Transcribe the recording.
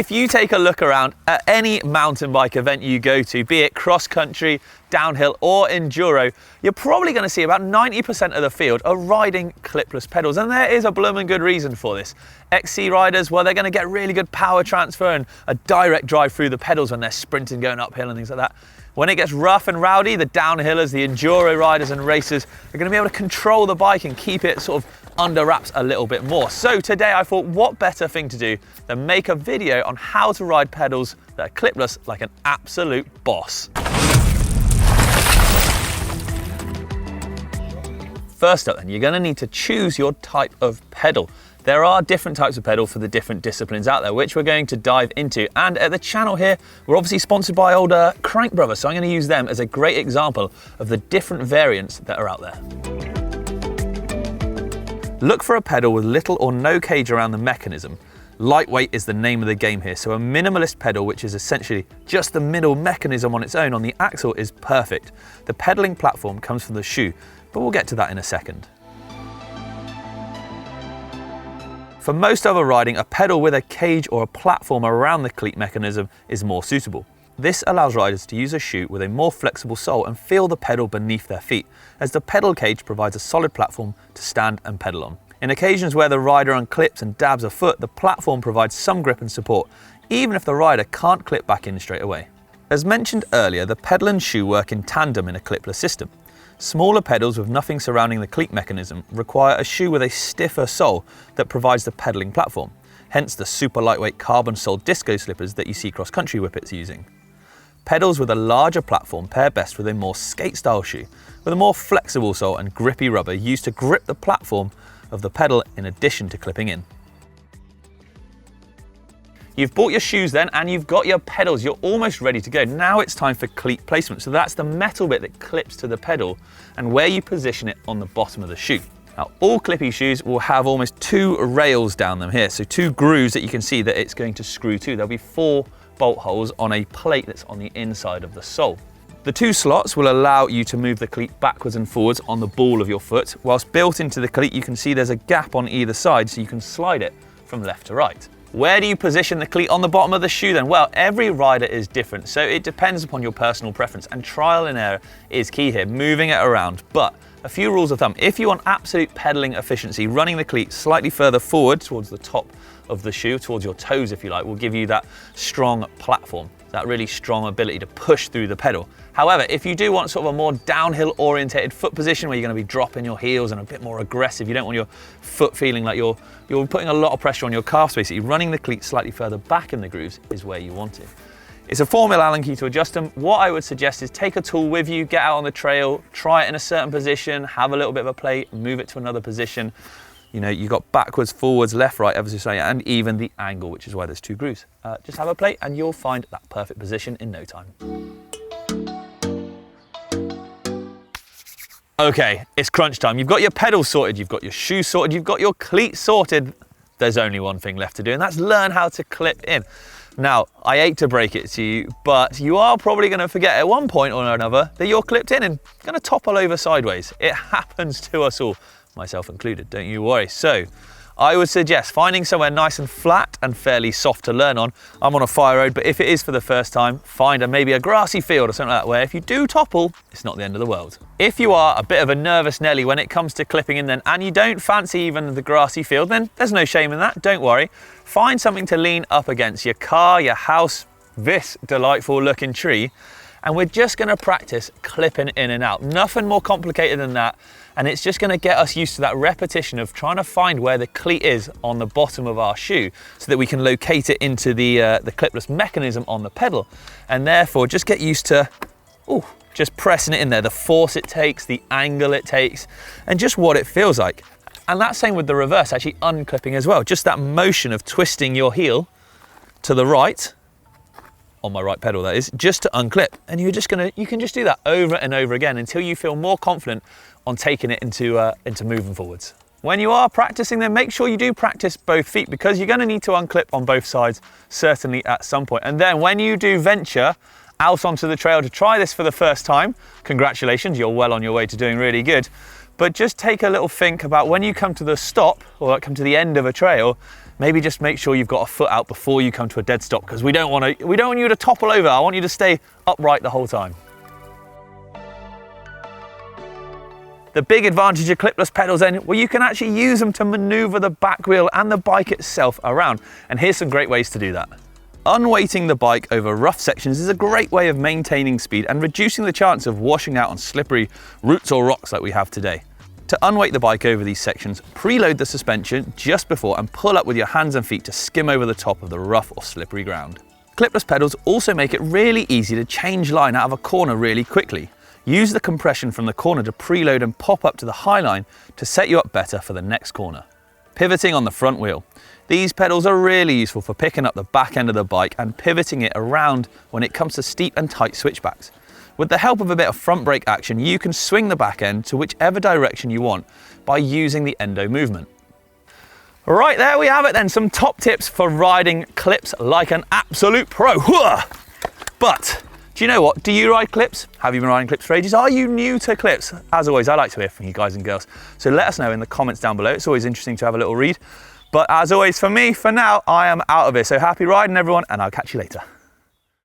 if you take a look around at any mountain bike event you go to, be it cross country, downhill or enduro, you're probably going to see about 90% of the field are riding clipless pedals, and there is a blooming good reason for this. XC riders, well, they're going to get really good power transfer and a direct drive through the pedals when they're sprinting going uphill and things like that. When it gets rough and rowdy, the downhillers, the enduro riders and racers are going to be able to control the bike and keep it sort of under wraps a little bit more. So today I thought, what better thing to do than make a video on how to ride pedals that are clipless like an absolute boss. First up then, you're going to need to choose your type of pedal. There are different types of pedal for the different disciplines out there, which we're going to dive into. And at the channel here, we're obviously sponsored by old Crank Brothers, so I'm going to use them as a great example of the different variants that are out there. Look for a pedal with little or no cage around the mechanism. Lightweight is the name of the game here, so a minimalist pedal, which is essentially just the middle mechanism on its own on the axle, is perfect. The pedaling platform comes from the shoe, but we'll get to that in a second. For most other riding, a pedal with a cage or a platform around the cleat mechanism is more suitable. This allows riders to use a shoe with a more flexible sole and feel the pedal beneath their feet, as the pedal cage provides a solid platform to stand and pedal on. In occasions where the rider unclips and dabs a foot, the platform provides some grip and support, even if the rider can't clip back in straight away. As mentioned earlier, the pedal and shoe work in tandem in a clipless system. Smaller pedals with nothing surrounding the cleat mechanism require a shoe with a stiffer sole that provides the pedaling platform, hence the super lightweight carbon-soled disco slippers that you see cross-country whippets using. Pedals with a larger platform pair best with a more skate-style shoe, with a more flexible sole and grippy rubber used to grip the platform of the pedal in addition to clipping in. You've bought your shoes then and you've got your pedals, you're almost ready to go. Now it's time for cleat placement. So that's the metal bit that clips to the pedal and where you position it on the bottom of the shoe. Now all clippy shoes will have almost 2 rails down them here. So 2 grooves that you can see that it's going to screw to. There'll be 4 bolt holes on a plate that's on the inside of the sole. The 2 slots will allow you to move the cleat backwards and forwards on the ball of your foot. Whilst built into the cleat, you can see there's a gap on either side so you can slide it from left to right. Where do you position the cleat on the bottom of the shoe then? Well, every rider is different, so it depends upon your personal preference, and trial and error is key here, moving it around. But a few rules of thumb: if you want absolute pedaling efficiency, running the cleat slightly further forward towards the top of the shoe, towards your toes if you like, will give you that strong platform, that really strong ability to push through the pedal. However, if you do want sort of a more downhill orientated foot position where you're going to be dropping your heels and a bit more aggressive, you don't want your foot feeling like you're putting a lot of pressure on your calves, basically, running the cleat slightly further back in the grooves is where you want it. It's a 4mm Allen key to adjust them. What I would suggest is take a tool with you, get out on the trail, try it in a certain position, have a little bit of a play, move it to another position. You know, you've got backwards, forwards, left, right, ever so slightly, and even the angle, which is why there's 2 grooves. Just have a play and you'll find that perfect position in no time. Okay, it's crunch time. You've got your pedals sorted, you've got your shoes sorted, you've got your cleat sorted. There's only one thing left to do, and that's learn how to clip in. Now, I hate to break it to you, but you are probably going to forget at one point or another that you're clipped in and going to topple over sideways. It happens to us all, myself included, don't you worry. So I would suggest finding somewhere nice and flat and fairly soft to learn on. I'm on a fire road, but if it is for the first time, find maybe a grassy field or something like that, where if you do topple, it's not the end of the world. If you are a bit of a nervous Nelly when it comes to clipping in then, and you don't fancy even the grassy field, then there's no shame in that, don't worry. Find something to lean up against, your car, your house, this delightful looking tree, and we're just gonna practice clipping in and out. Nothing more complicated than that. And it's just gonna get us used to that repetition of trying to find where the cleat is on the bottom of our shoe so that we can locate it into the clipless mechanism on the pedal. And therefore, just get used to, just pressing it in there, the force it takes, the angle it takes, and just what it feels like. And that's same with the reverse, actually unclipping as well. Just that motion of twisting your heel to the right, on my right pedal that is, just to unclip. And you can just do that over and over again until you feel more confident on taking it into moving forwards. When you are practicing, then make sure you do practice both feet, because you're going to need to unclip on both sides, certainly at some point. And then when you do venture out onto the trail to try this for the first time, congratulations, you're well on your way to doing really good. But just take a little think about when you come to the stop or come to the end of a trail, maybe just make sure you've got a foot out before you come to a dead stop, because we don't want you to topple over. I want you to stay upright the whole time. The big advantage of clipless pedals then, well, you can actually use them to maneuver the back wheel and the bike itself around. And here's some great ways to do that. Unweighting the bike over rough sections is a great way of maintaining speed and reducing the chance of washing out on slippery roots or rocks like we have today. To unweight the bike over these sections, preload the suspension just before and pull up with your hands and feet to skim over the top of the rough or slippery ground. Clipless pedals also make it really easy to change line out of a corner really quickly. Use the compression from the corner to preload and pop up to the high line to set you up better for the next corner. Pivoting on the front wheel. These pedals are really useful for picking up the back end of the bike and pivoting it around when it comes to steep and tight switchbacks. With the help of a bit of front brake action, you can swing the back end to whichever direction you want by using the endo movement. Right, there we have it then, some top tips for riding clips like an absolute pro. But do you know what? Do you ride clips? Have you been riding clips for ages? Are you new to clips? As always, I like to hear from you guys and girls. So let us know in the comments down below. It's always interesting to have a little read. But as always, for me, for now, I am out of here. So happy riding, everyone, and I'll catch you later.